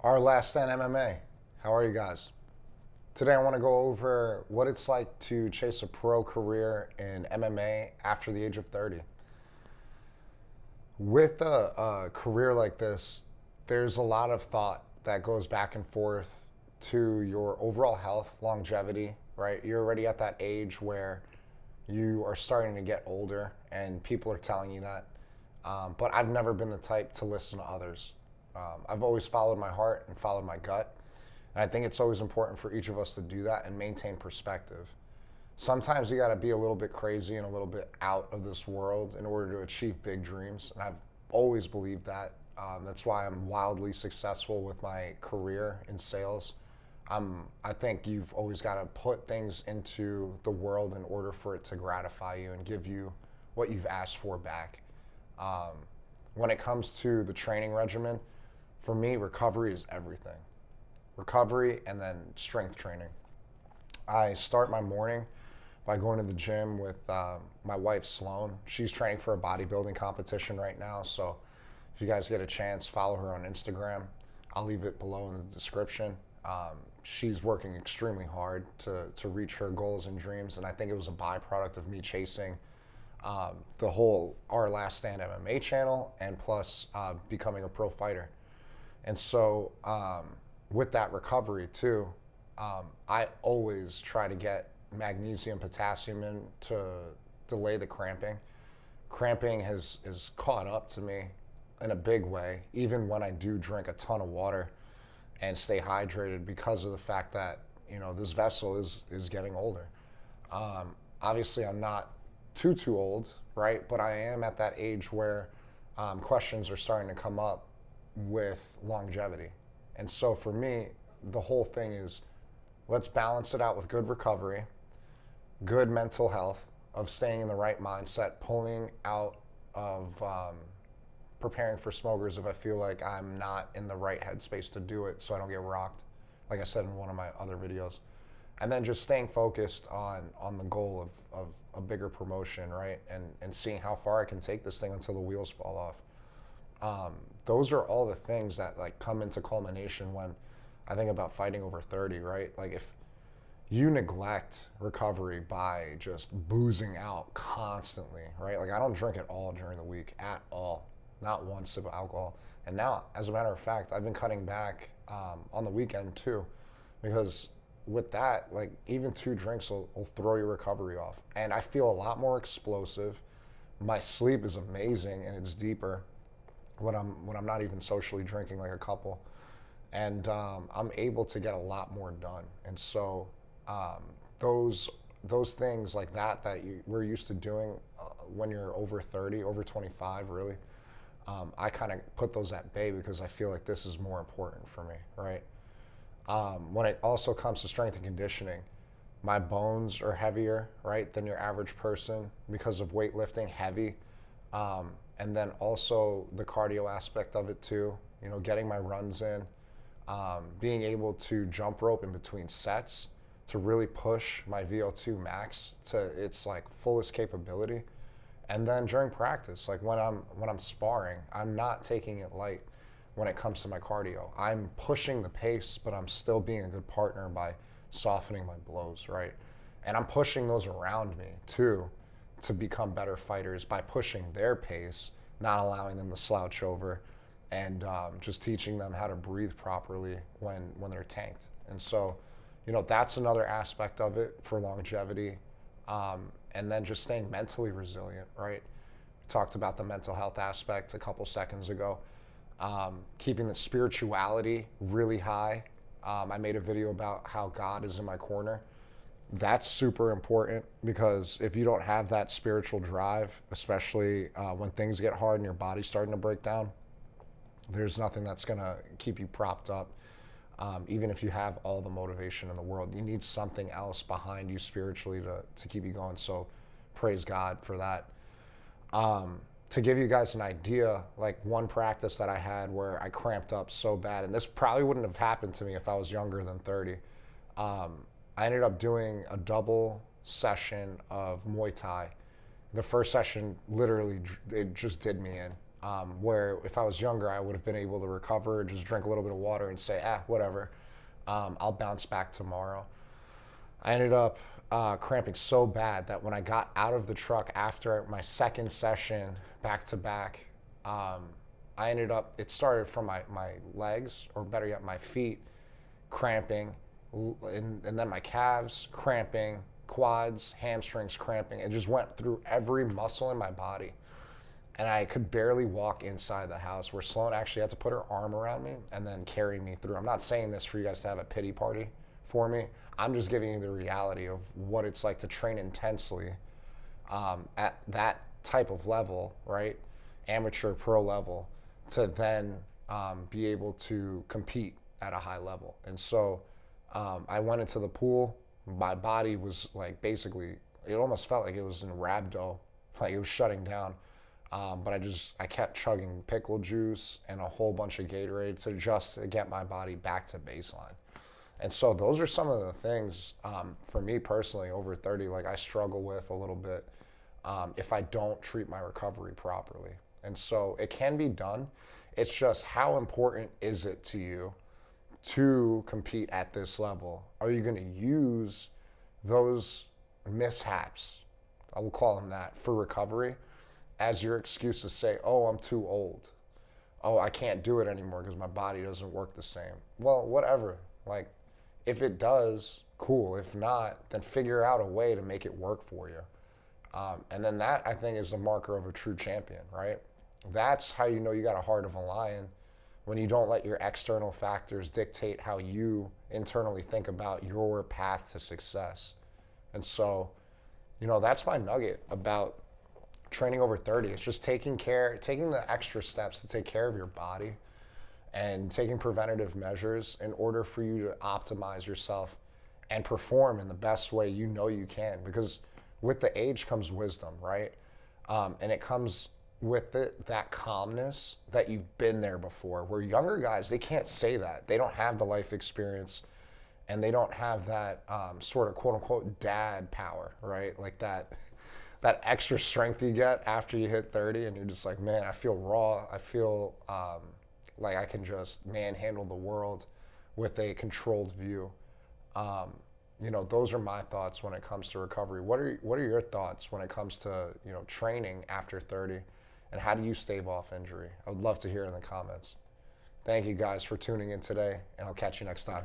Our last stand MMA. How are you guys? Today I want to go over what it's like to chase a pro career in MMA after the age of 30. With a career like this, there's a lot of thought that goes back and forth to your overall health, longevity, right? You're already at that age where you are starting to get older and people are telling you that. But I've never been the type to listen to others. I've always followed my heart and followed my gut. And I think it's always important for each of us to do that and maintain perspective. Sometimes you got to be a little bit crazy and a little bit out of this world in order to achieve big dreams. And I've always believed that. That's why I'm wildly successful with my career in sales. I think you've always got to put things into the world in order for it to gratify you and give you what you've asked for back. When it comes to the training regimen, for me, recovery is everything. Recovery and then strength training. I start my morning by going to the gym with my wife, Sloan. She's training for a bodybuilding competition right now, so if you guys get a chance, follow her on Instagram. I'll leave it below in the description. She's working extremely hard to reach her goals and dreams, and I think it was a byproduct of me chasing the whole Our Last Stand MMA channel and plus becoming a pro fighter. And so with that recovery too, I always try to get magnesium, potassium in to delay the cramping. Cramping has caught up to me in a big way, even when I do drink a ton of water and stay hydrated because of the fact that, you know, this vessel is getting older. Obviously, I'm not too old, right? But I am at that age where questions are starting to come up with longevity. And so for me, the whole thing is let's balance it out with good recovery, good mental health, of staying in the right mindset, pulling out of preparing for smokers if I feel like I'm not in the right headspace to do it so I don't get rocked, like I said in one of my other videos. And then just staying focused on the goal of a bigger promotion, right? And seeing how far I can take this thing until the wheels fall off. Those are all the things that like come into culmination when I think about fighting over 30, right? Like if you neglect recovery by just boozing out constantly, right? Like I don't drink at all during the week, at all. Not one sip of alcohol. And now, as a matter of fact, I've been cutting back on the weekend too, because with that, like even 2 drinks will throw your recovery off. And I feel a lot more explosive. My sleep is amazing and it's deeper when I'm not even socially drinking like a couple. And I'm able to get a lot more done. And so those things like that we're used to doing when you're over 30, over 25 really, I kind of put those at bay because I feel like this is more important for me, right? When it also comes to strength and conditioning, my bones are heavier, right, than your average person because of weightlifting, heavy. And then also the cardio aspect of it too, you know, getting my runs in, being able to jump rope in between sets to really push my VO2 max to its like fullest capability. And then during practice, like when I'm sparring, I'm not taking it light when it comes to my cardio. I'm pushing the pace, but I'm still being a good partner by softening my blows, right? And I'm pushing those around me too to become better fighters by pushing their pace, not allowing them to slouch over, and just teaching them how to breathe properly when they're tanked. And so, you know, that's another aspect of it for longevity. And then just staying mentally resilient, right? We talked about the mental health aspect a couple seconds ago. Keeping the spirituality really high. I made a video about how God is in my corner. That's super important because if you don't have that spiritual drive, especially when things get hard and your body's starting to break down, there's nothing that's gonna keep you propped up. Even if you have all the motivation in the world, you need something else behind you spiritually to keep you going. So praise God for that. To give you guys an idea, like one practice that I had where I cramped up so bad, and this probably wouldn't have happened to me if I was younger than 30. I ended up doing a double session of Muay Thai. The first session, literally, it just did me in. Where if I was younger, I would have been able to recover, just drink a little bit of water and say, whatever, I'll bounce back tomorrow. I ended up cramping so bad that when I got out of the truck after my second session back to back, I ended up, it started from my legs, or better yet, my feet cramping, and then my calves cramping, quads, hamstrings cramping. It just went through every muscle in my body. And I could barely walk inside the house, where Sloan actually had to put her arm around me and then carry me through. I'm not saying this for you guys to have a pity party for me. I'm just giving you the reality of what it's like to train intensely at that type of level, right? Amateur pro level, to then be able to compete at a high level. And so I went into the pool. My body was like, basically, it almost felt like it was in rhabdo, like it was shutting down. But I kept chugging pickle juice and a whole bunch of Gatorade to get my body back to baseline. And so those are some of the things, for me personally, over 30, like I struggle with a little bit if I don't treat my recovery properly. And so it can be done. It's just, how important is it to you to compete at this level? Are you going to use those mishaps, I will call them that, for recovery as your excuse to say, oh, I'm too old. Oh, I can't do it anymore because my body doesn't work the same. Well, whatever. Like, if it does, cool. If not, then figure out a way to make it work for you. And then that, I think, is the marker of a true champion, right? That's how you know you got a heart of a lion, when you don't let your external factors dictate how you internally think about your path to success. And so, that's my nugget about training over 30. It's just taking the extra steps to take care of your body and taking preventative measures in order for you to optimize yourself and perform in the best way you can. Because with the age comes wisdom, right? And it comes with that calmness that you've been there before. Where younger guys, they can't say that. They don't have the life experience, and they don't have that sort of quote unquote dad power, right? Like that extra strength you get after you hit 30, and you're just like, man, I feel raw. I feel like I can just manhandle the world with a controlled view. Those are my thoughts when it comes to recovery. What are your thoughts when it comes to training after 30, and how do you stave off injury? I would love to hear in the comments. Thank you guys for tuning in today, and I'll catch you next time.